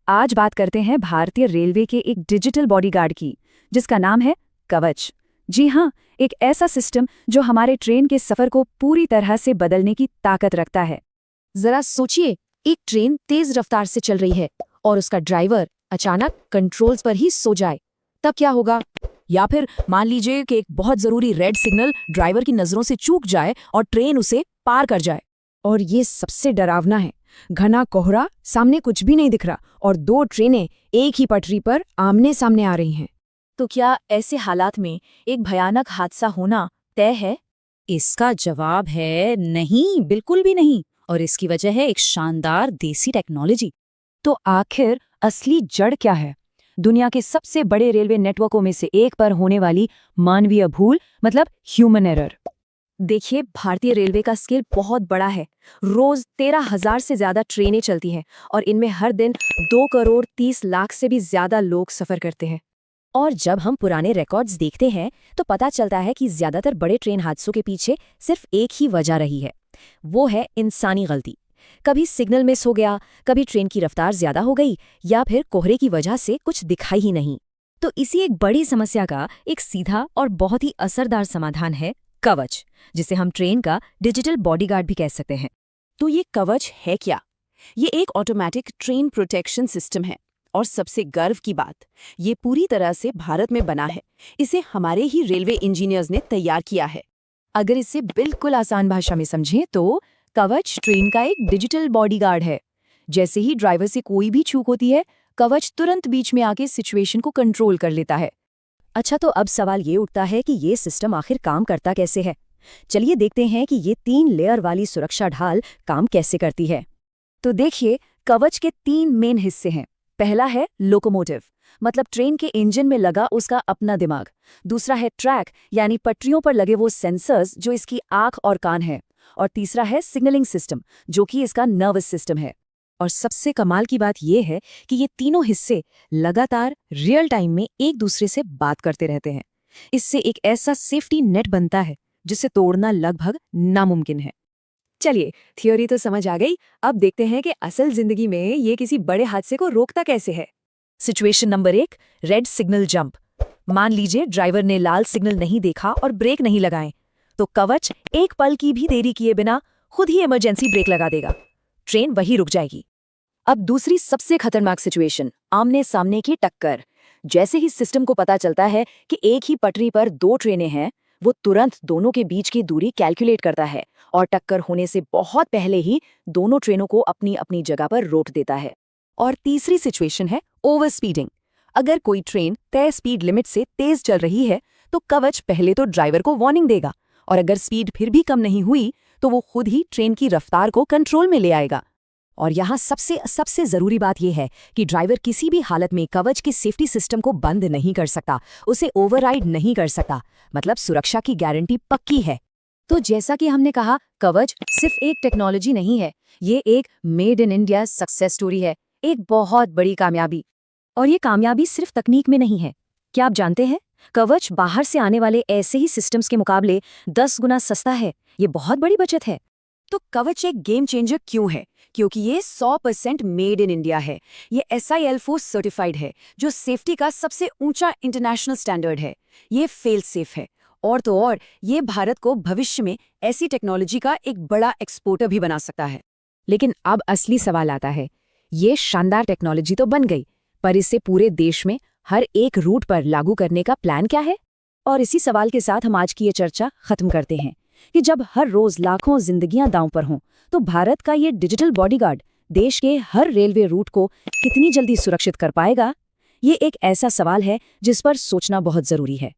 आज बात करते हैं भारतीय रेलवे के एक डिजिटल बॉडीगार्ड की, जिसका नाम है कवच। जी हाँ, एक ऐसा सिस्टम जो हमारे ट्रेन के सफर को पूरी तरह से बदलने की ताकत रखता है। जरा सोचिए, एक ट्रेन तेज रफ्तार से चल रही है और उसका ड्राइवर अचानक कंट्रोल्स पर ही सो जाए, तब क्या होगा? या फिर मान लीजिए कि एक बहुत जरूरी रेड सिग्नल ड्राइवर की नजरों से चूक जाए और ट्रेन उसे पार कर जाए। और ये सबसे डरावना है, घना कोहरा, सामने कुछ भी नहीं दिख रहा और दो ट्रेनें एक ही पटरी पर आमने सामने आ रही हैं। तो क्या ऐसे हालात में एक भयानक हादसा होना तय है? इसका जवाब है नहीं, बिल्कुल भी नहीं। और इसकी वजह है एक शानदार देसी टेक्नोलॉजी। तो आखिर असली जड़ क्या है? दुनिया के सबसे बड़े रेलवे नेटवर्कों में से एक पर होने वाली मानवीय भूल, मतलब ह्यूमन एरर। देखिए, भारतीय रेलवे का स्केल बहुत बड़ा है। रोज 13,000 से ज्यादा ट्रेनें चलती हैं और इनमें हर दिन 2,30,00,000 से भी ज्यादा लोग सफर करते हैं। और जब हम पुराने रिकॉर्ड्स देखते हैं तो पता चलता है कि ज्यादातर बड़े ट्रेन हादसों के पीछे सिर्फ एक ही वजह रही है, वो है इंसानी गलती। कभी सिग्नल मिस हो गया, कभी ट्रेन की रफ्तार ज्यादा हो गई, या फिर कोहरे की वजह से कुछ दिखाई ही नहीं। तो इसी एक बड़ी समस्या का एक सीधा और बहुत ही असरदार समाधान है कवच, जिसे हम ट्रेन का डिजिटल बॉडीगार्ड भी कह सकते हैं। तो ये कवच है क्या? ये एक ऑटोमेटिक ट्रेन प्रोटेक्शन सिस्टम है। और सबसे गर्व की बात, ये पूरी तरह से भारत में बना है। इसे हमारे ही रेलवे इंजीनियर्स ने तैयार किया है। अगर इसे बिल्कुल आसान भाषा में समझें तो कवच ट्रेन का एक डिजिटल बॉडीगार्ड है। जैसे ही ड्राइवर से कोई भी चूक होती है, कवच तुरंत बीच में आके सिचुएशन को कंट्रोल कर लेता है। अच्छा, तो अब सवाल ये उठता है कि ये सिस्टम आखिर काम करता कैसे है। चलिए देखते हैं कि ये 3 लेयर वाली सुरक्षा ढाल काम कैसे करती है। तो देखिए, कवच के 3 मेन हिस्से हैं। पहला है लोकोमोटिव, मतलब ट्रेन के इंजन में लगा उसका अपना दिमाग। दूसरा है ट्रैक, यानी पटरियों पर लगे वो सेंसर्स जो इसकी आंख और कान है। और तीसरा है सिग्नलिंग सिस्टम, जो कि इसका नर्वस सिस्टम है। और सबसे कमाल की बात यह है कि ये तीनों हिस्से लगातार रियल टाइम में एक दूसरे से बात करते रहते हैं। इससे एक ऐसा सेफ्टी नेट बनता है जिसे तोड़ना लगभग नामुमकिन है। चलिए, थ्योरी तो समझ आ गई। अब देखते हैं कि असल जिंदगी में ये किसी बड़े हादसे को रोकता कैसे है। Situation number 1, red signal jump. मान लीजिए ड्राइवर ने लाल सिग्नल नहीं देखा और ब्रेक नहीं लगाए, तो कवच एक पल की भी देरी किए बिना खुद ही इमरजेंसी ब्रेक लगा देगा। ट्रेन वहीं रुक जाएगी। अब दूसरी सबसे खतरनाक सिचुएशन, आमने सामने की टक्कर। जैसे ही सिस्टम को पता चलता है कि एक ही पटरी पर 2 ट्रेनें हैं, वो तुरंत दोनों के बीच की दूरी कैलकुलेट करता है और टक्कर होने से बहुत पहले ही दोनों ट्रेनों को अपनी अपनी जगह पर रोक देता है। और तीसरी सिचुएशन है ओवर स्पीडिंग। अगर कोई ट्रेन तय स्पीड लिमिट से तेज चल रही है, तो कवच पहले तो ड्राइवर को वार्निंग देगा, और अगर स्पीड फिर भी कम नहीं हुई तो वो खुद ही ट्रेन की रफ्तार को कंट्रोल में ले आएगा। और यहाँ सबसे जरूरी बात यह है कि ड्राइवर किसी भी हालत में कवच के सेफ्टी सिस्टम को बंद नहीं कर सकता, उसे ओवरराइड नहीं कर सकता। मतलब सुरक्षा की गारंटी पक्की है। तो जैसा कि हमने कहा, कवच सिर्फ एक टेक्नोलॉजी नहीं है, ये एक made in India success story है, एक बहुत बड़ी कामयाबी। और ये कामयाबी सिर्फ तकनीक में नहीं है। क्या आप जानते हैं, कवच बाहर से आने वाले ऐसे ही सिस्टम्स के मुकाबले 10 गुना सस्ता है। ये बहुत बड़ी बचत है। तो कवच एक गेम चेंजर क्यों है? क्योंकि ये 100% मेड इन इंडिया है। ये SIL4 सर्टिफाइड है, जो सेफ्टी का सबसे ऊंचा इंटरनेशनल स्टैंडर्ड है। ये फेल सेफ है, और तो और ये भारत को भविष्य में ऐसी टेक्नोलॉजी का एक बड़ा एक्सपोर्टर भी बना सकता है। लेकिन अब असली सवाल आता है, ये शानदार टेक्नोलॉजी तो बन गई, पर इसे पूरे देश में हर एक रूट पर लागू करने का प्लान क्या है? और इसी सवाल के साथ हम आज की ये चर्चा खत्म करते हैं कि जब हर रोज लाखों जिंदगियां दांव पर हों, तो भारत का ये डिजिटल बॉडीगार्ड देश के हर रेलवे रूट को कितनी जल्दी सुरक्षित कर पाएगा? ये एक ऐसा सवाल है जिस पर सोचना बहुत जरूरी है।